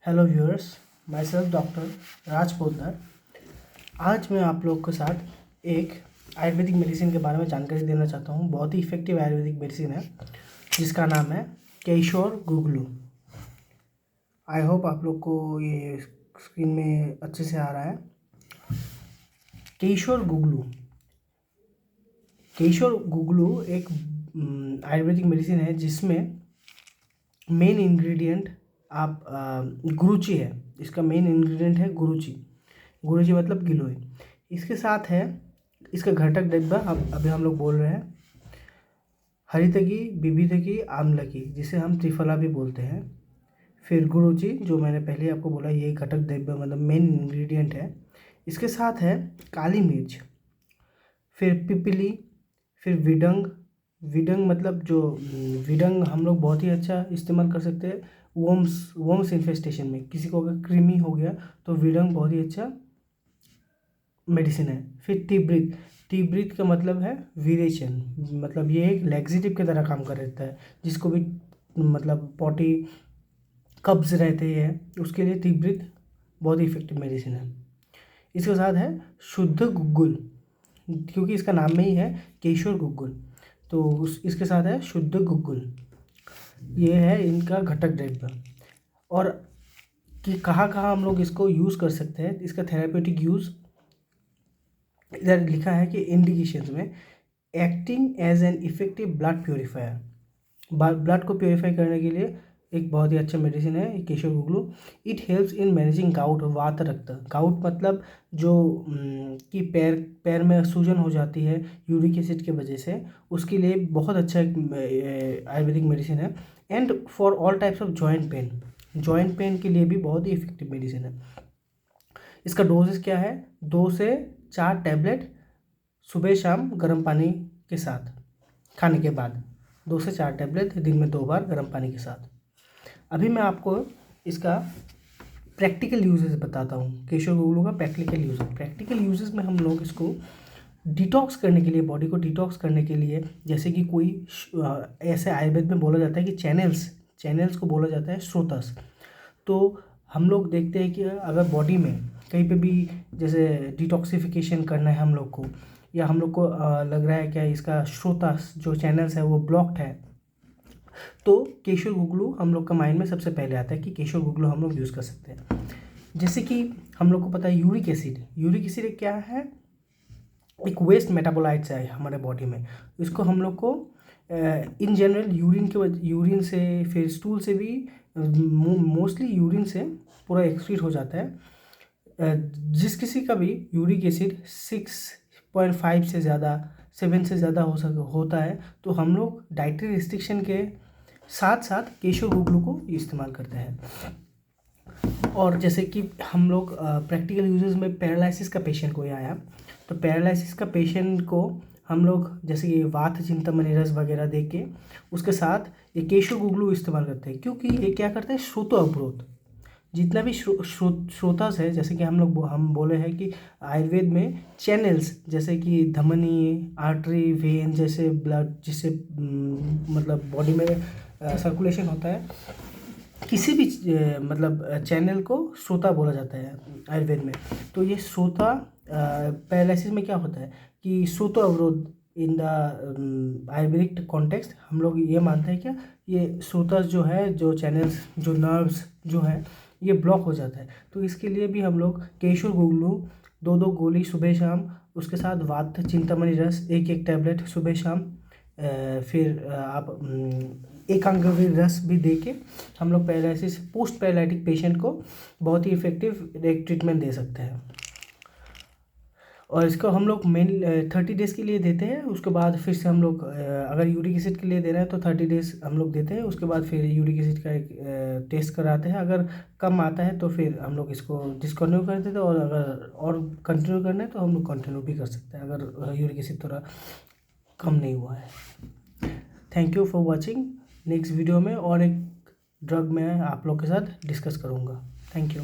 Hello viewers, myself doctor Raj Poddar. आज मैं आप लोग के साथ एक आयुर्वेदिक मेडिसिन के बारे में जानकारी देना चाहता हूँ। बहुत ही इफ़ेक्टिव आयुर्वेदिक मेडिसिन है जिसका नाम है केशोर गुगलू। आई होप आप लोग को ये स्क्रीन में अच्छे से आ रहा है। केशोर गुगलू एक आयुर्वेदिक मेडिसिन है जिसमें मेन इंग्रेडिएंट आप गुरुची है। इसका मेन इंग्रेडिएंट है गुरुची मतलब गिलोय। इसके साथ है इसका घटक डिब्बा अभी हम लोग बोल रहे हैं हरितकी, विविधकी, आम्लकी, जिसे हम त्रिफला भी बोलते हैं। फिर गुरुची जो मैंने पहले आपको बोला, ये घटक डिब्बा मतलब मेन इंग्रेडिएंट है। इसके साथ है काली मिर्च, फिर पिपली, फिर विडंग मतलब जो विडंग हम लोग बहुत ही अच्छा इस्तेमाल कर सकते हैं वोम्स इन्फेस्टेशन में। किसी को अगर कृमि हो गया तो विडंग बहुत ही अच्छा मेडिसिन है। फिर टी ब्रीथ का मतलब है वीरेचन, मतलब ये एक लैक्सेटिव की तरह काम कर रहता है। जिसको भी मतलब पॉटी कब्ज रहते हैं उसके लिए टी ब्रीथ बहुत ही इफेक्टिव मेडिसिन है। इसके साथ है शुद्ध गुग्गुल, क्योंकि इसका नाम में ही है केशोर गुग्गुल, तो इसके साथ है शुद्ध गुग्गुल। ये है इनका घटक द्रव्य। और कि कहाँ हम लोग इसको यूज़ कर सकते हैं, इसका थेरापेटिक यूज़ इधर लिखा है कि इंडिकेशंस में acting as an effective blood purifier. Blood को प्योरीफाई करने के लिए एक बहुत ही अच्छा मेडिसिन है Kaishore Guggulu. It helps in managing gout, vata rakta. Gout मतलब जो कि पैर में सूजन हो जाती है यूरिक एसिड की वजह से, उसके लिए बहुत अच्छा एक आयुर्वेदिक मेडिसिन है। And for all types of joint pain के लिए भी बहुत ही इफेक्टिव मेडिसिन है। इसका डोजेस क्या है? 2 से 4 टैबलेट सुबह शाम गर्म पानी के साथ खाने के बाद, 2 से 4 टैबलेट दिन में 2 बार गर्म पानी के साथ। अभी मैं आपको इसका प्रैक्टिकल यूजेस बताता हूँ। केशोर गुगलू का प्रैक्टिकल यूजेस में हम लोग इसको डिटॉक्स करने के लिए, बॉडी को डिटॉक्स करने के लिए, जैसे कि कोई ऐसे आयुर्वेद में बोला जाता है कि चैनल्स को बोला जाता है स्रोतस। तो हम लोग देखते हैं कि अगर बॉडी में कहीं पे भी जैसे डिटॉक्सिफिकेशन करना है हम लोग को, या हम लोग को लग रहा है क्या इसका स्रोतस जो चैनल्स है वो ब्लॉक्ड है, तो केशोर गुगलू हम लोग का माइंड में सबसे पहले आता है कि केशोर गुगलू हम लोग यूज़ कर सकते हैं। जैसे कि हम लोग को पता है यूरिक एसिड क्या है? एक वेस्ट मेटाबोलाइट्स है हमारे बॉडी में। इसको हम लोग को इन जनरल यूरिन से, फिर स्टूल से भी, मोस्टली यूरिन से पूरा एक्सक्रीट हो जाता है। जिस किसी का भी यूरिक एसिड 6.5 से ज़्यादा, 7 से ज़्यादा होता है, तो हम लोग डाइटरी रिस्ट्रिक्शन के साथ साथ केशोर गुगलू को इस्तेमाल करते हैं। और जैसे कि हम लोग प्रैक्टिकल यूजेस में पैरालिसिस का पेशेंट कोई आया, तो पैरालिसिस का पेशेंट को हम लोग जैसे कि वात चिंतामणि रस वगैरह दे के उसके साथ ये केशोर गुगलू इस्तेमाल करते हैं, क्योंकि ये क्या करते हैं? श्रोतो अवरोध। जितना भी श्रोतास है, जैसे कि हम बोले हैं कि आयुर्वेद में चैनल्स जैसे कि धमनी, आर्टरी, वेन जैसे ब्लड जिससे मतलब बॉडी में सर्कुलेशन होता है, किसी भी मतलब चैनल को श्रोता बोला जाता है आयुर्वेद में। तो ये श्रोता पैरालिसिस में क्या होता है कि श्रोतो अवरोध इन द आयुर्वेदिक कॉन्टेक्स्ट हम लोग ये मानते हैं क्या, ये श्रोता जो है, जो चैनल्स, जो नर्व्स जो है, ये ब्लॉक हो जाता है। तो इसके लिए भी हम लोग केशोर गुगलू 2 गोली सुबह शाम, उसके साथ वात चिंतामणि रस 1 टैबलेट सुबह शाम, फिर आप एकांगवीर रस भी दे के हम लोग पैरालिसिस, पोस्ट पैरालिटिक पेशेंट को बहुत ही इफेक्टिव एक ट्रीटमेंट दे सकते हैं। और इसको हम लोग मेन 30 डेज़ के लिए देते हैं। उसके बाद फिर से हम लोग अगर यूरिक एसिड के लिए दे रहे हैं तो 30 डेज़ हम लोग देते हैं। उसके बाद फिर यूरिक एसिड का एक टेस्ट कराते हैं। अगर कम आता है तो फिर हम लोग इसको डिस्कंटिन्यू कर देते हैं, और अगर और कंटिन्यू करना है तो हम लोग कंटिन्यू भी कर सकते हैं अगर यूरिक एसिड थोड़ा कम नहीं हुआ है। Thank you for watching. Next video में और एक ड्रग मैं आप लोग के साथ डिस्कस करूँगा। Thank you.